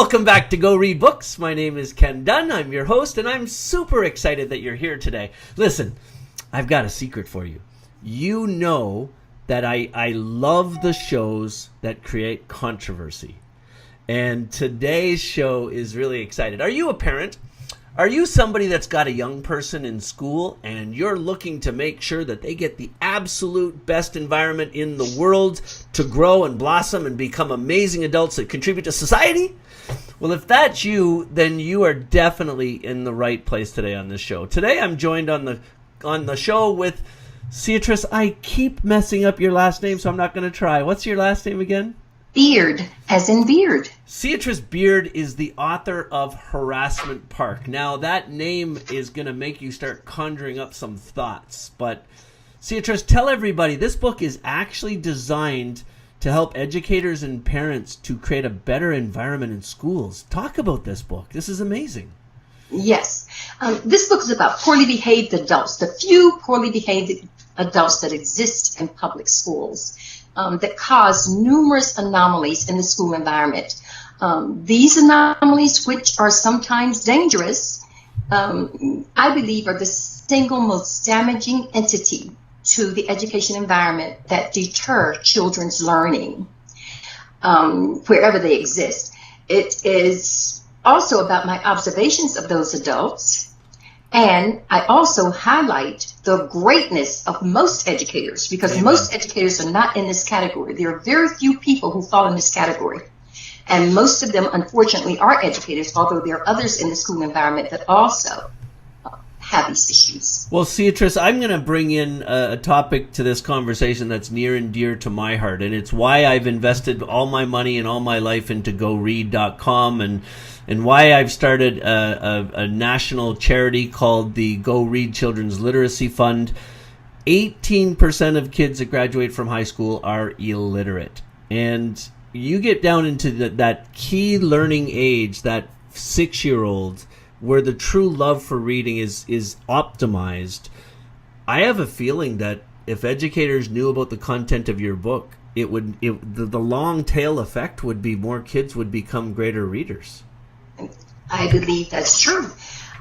Welcome back to Go Read Books. My name is Ken Dunn. I'm your host, and I'm super excited that you're here today. Listen, I've got a secret for you. You know that I love the shows that create controversy. And today's show is really excited. Are you a parent? Are you somebody that's got a young person in school and you're looking to make sure that they get the absolute best environment in the world to grow and blossom and become amazing adults that contribute to society? Well, if that's you, then you are definitely in the right place today on this show. Today I'm joined on the show with Ceatrice. I keep messing up your last name, so I'm not going to try. What's your last name again? Beard, as in beard. Ceatrice Beard is the author of Harassment Park. Now, that name is going to make you start conjuring up some thoughts. But, Ceatrice, tell everybody, this book is actually designed to help educators and parents to create a better environment in schools. Talk about this book. This is amazing. Yes. This book is about poorly behaved adults, the few poorly behaved adults that exist in public schools. That cause numerous anomalies in the school environment. These anomalies, which are sometimes dangerous, I believe are the single most damaging entity to the education environment that deter children's learning wherever they exist. It is also about my observations of those adults. And I also highlight the greatness of most educators, because most educators are not in this category. There are very few people who fall in this category. And most of them, unfortunately, are educators, although there are others in the school environment that also have these issues. Well, Ceatrice, I'm going to bring in a topic to this conversation that's near and dear to my heart, and it's why I've invested all my money and all my life into GoRead.com, and why I've started a national charity called the Go Read Children's Literacy Fund. 18% of kids that graduate from high school are illiterate. And you get down into that key learning age, that 6-year-old, where the true love for reading is optimized. I have a feeling that if educators knew about the content of your book, the long tail effect would be more kids would become greater readers. I believe that's true.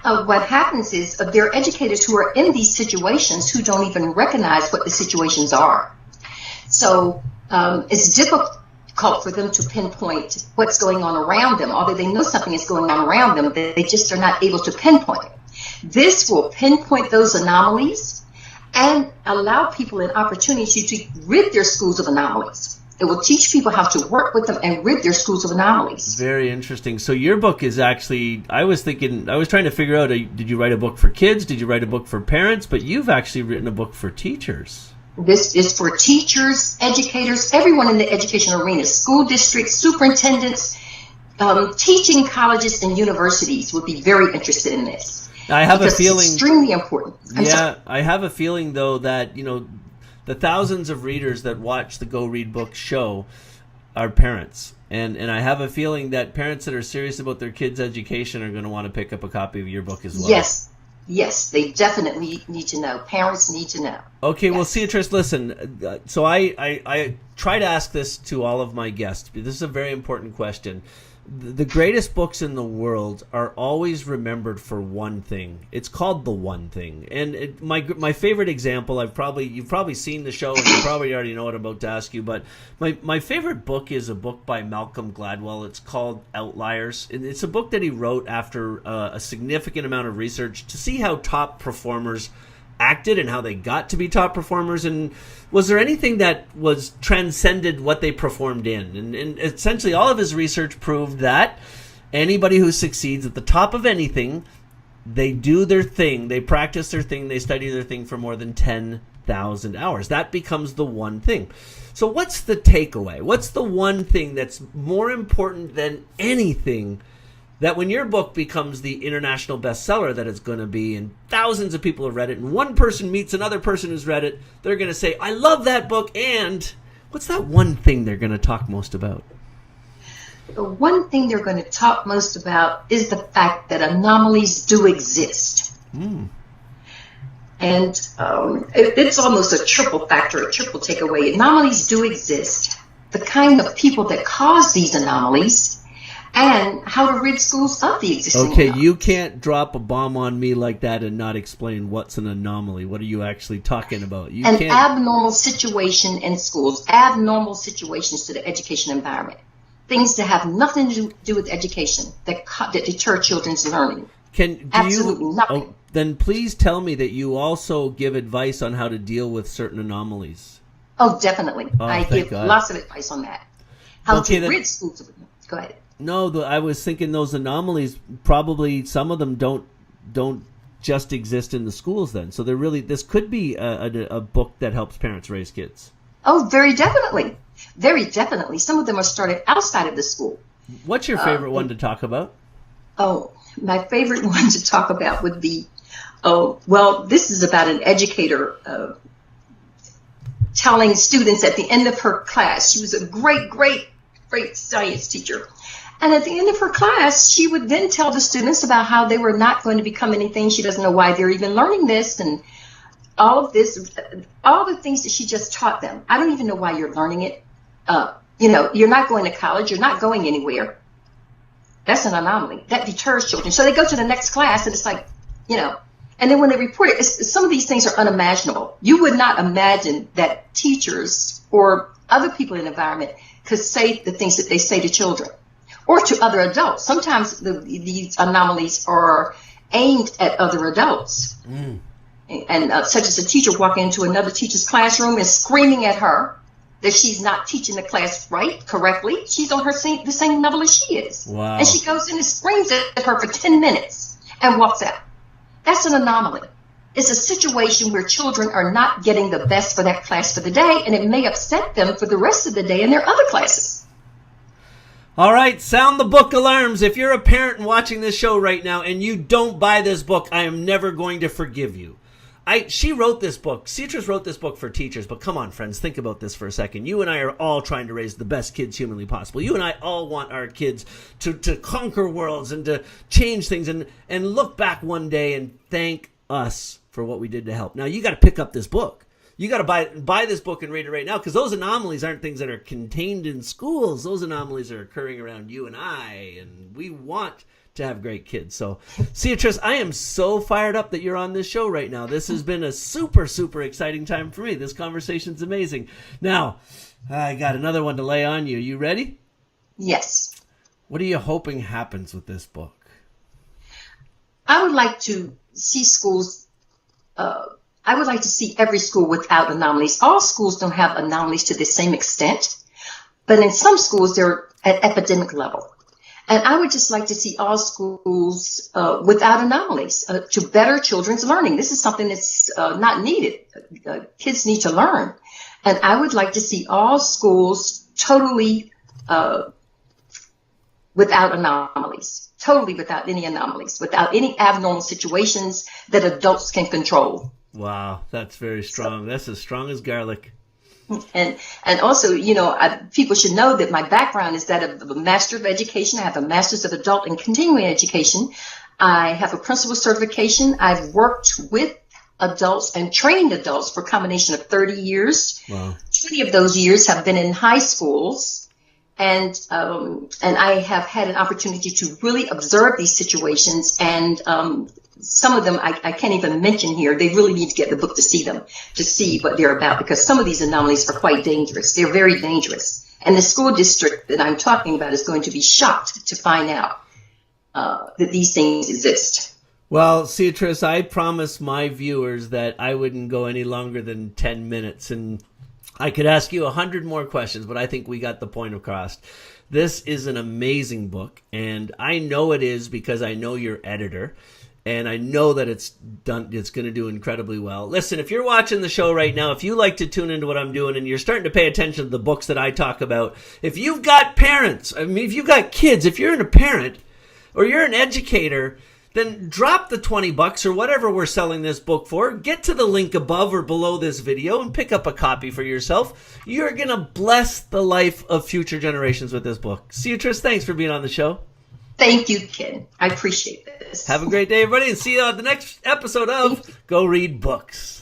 What happens is there are educators who are in these situations who don't even recognize what the situations are. So it's difficult for them to pinpoint what's going on around them. Although they know something is going on around them, they just are not able to pinpoint it. This will pinpoint those anomalies and allow people an opportunity to rid their schools of anomalies. It will teach people how to work with them and rid their schools of anomalies. Very interesting. So your book is actually, I was trying to figure out, did you write a book for kids? Did you write a book for parents? But you've actually written a book for teachers. This is for teachers, educators, everyone in the education arena, school districts, superintendents, teaching colleges and universities would be very interested in this. I have a feeling it's extremely important. I have a feeling though that, the thousands of readers that watch the Go Read Book show are parents. And I have a feeling that parents that are serious about their kids' education are going to want to pick up a copy of your book as well. Yes, they definitely need to know. Parents need to know. Okay, yes. Well, Ceatrice, listen. So I try to ask this to all of my guests. This is a very important question. The greatest books in the world are always remembered for one thing. It's called The One Thing. And my favorite example, you've probably seen the show and you probably already know what I'm about to ask you, but my favorite book is a book by Malcolm Gladwell. It's called Outliers. And it's a book that he wrote after a significant amount of research to see how top performers acted and how they got to be top performers, and was there anything that was transcended what they performed in? And essentially all of his research proved that anybody who succeeds at the top of anything, they do their thing, they practice their thing, they study their thing for more than 10,000 hours. That becomes the one thing. So what's the takeaway? What's the one thing that's more important than anything, that when your book becomes the international bestseller that it's going to be, and thousands of people have read it, and one person meets another person who's read it, they're going to say, I love that book, and what's that one thing they're going to talk most about? The one thing they're going to talk most about is the fact that anomalies do exist. And it's almost a triple factor, a triple takeaway. Anomalies do exist. The kind of people that cause these anomalies, and how to rid schools of the existing Okay, anomalies. you can't drop a bomb on me like that and not explain what's an anomaly. What are you actually talking about? You An can't. abnormal situation in schools, abnormal situations to the education environment, things that have nothing to do with education, that deter children's learning. Absolutely nothing. Oh, then please tell me that you also give advice on how to deal with certain anomalies. Oh, definitely. Oh, I thank give God. lots of advice on that. How Okay, to then- rid schools of them. Go ahead. No, I was thinking those anomalies, probably some of them don't just exist in the schools then. So this could be a book that helps parents raise kids. Oh, very definitely. Very definitely. Some of them are started outside of the school. What's your favorite one to talk about? Oh, my favorite one to talk about would be, this is about an educator telling students at the end of her class. She was a great science teacher. And at the end of her class, she would then tell the students about how they were not going to become anything. She doesn't know why they're even learning this and all of this, all the things that she just taught them. I don't even know why you're learning it. You're not going to college. You're not going anywhere. That's an anomaly. That deters children. So they go to the next class and it's like, and then when they report it, some of these things are unimaginable. You would not imagine that teachers or other people in the environment could say the things that they say to children or to other adults. Sometimes these anomalies are aimed at other adults. And such as a teacher walking into another teacher's classroom and screaming at her that she's not teaching the class correctly. She's on the same level as she is. Wow. And she goes in and screams at her for 10 minutes and walks out. That's an anomaly. It's a situation where children are not getting the best for that class for the day, and it may upset them for the rest of the day in their other classes. All right, sound the book alarms. If you're a parent watching this show right now and you don't buy this book, I am never going to forgive you. She wrote this book. Ceatrice wrote this book for teachers, but come on, friends, think about this for a second. You and I are all trying to raise the best kids humanly possible. You and I all want our kids to conquer worlds and to change things and look back one day and thank us for what we did to help. Now, you got to pick up this book. You got to buy this book and read it right now, because those anomalies aren't things that are contained in schools. Those anomalies are occurring around you and I, and we want to have great kids. So, Ceatrice, I am so fired up that you're on this show right now. This has been a super, super exciting time for me. This conversation's amazing. Now, I got another one to lay on you. You ready? Yes. What are you hoping happens with this book? I would like to see schools, I would like to see every school without anomalies. All schools don't have anomalies to the same extent, but in some schools they're at epidemic level. And I would just like to see all schools without anomalies to better children's learning. This is something that's not needed. Kids need to learn. And I would like to see all schools totally without anomalies, totally without any anomalies, without any abnormal situations that adults can control. Wow, that's very strong. That's as strong as garlic. And also, people should know that my background is that of a Master of Education. I have a Master's of Adult and Continuing Education. I have a principal certification. I've worked with adults and trained adults for a combination of 30 years. Wow. 20 of those years have been in high schools. And I have had an opportunity to really observe these situations, and some of them I can't even mention here. They really need to get the book to see them, to see what they're about, because some of these anomalies are quite dangerous. They're very dangerous. And the school district that I'm talking about is going to be shocked to find out that these things exist. Well, Ceatrice, I promised my viewers that I wouldn't go any longer than 10 minutes, and I could ask you 100 more questions, but I think we got the point across. This is an amazing book, and I know it is because I know your editor, and I know that it's going to do incredibly well. Listen, if you're watching the show right now, if you like to tune into what I'm doing and you're starting to pay attention to the books that I talk about, if you've got parents, if you've got kids, if you're a parent or you're an educator, then drop the $20 or whatever we're selling this book for. Get to the link above or below this video and pick up a copy for yourself. You're going to bless the life of future generations with this book. Ceatrice, thanks for being on the show. Thank you, Ken. I appreciate this. Have a great day, everybody, and see you on the next episode of Go Read Books.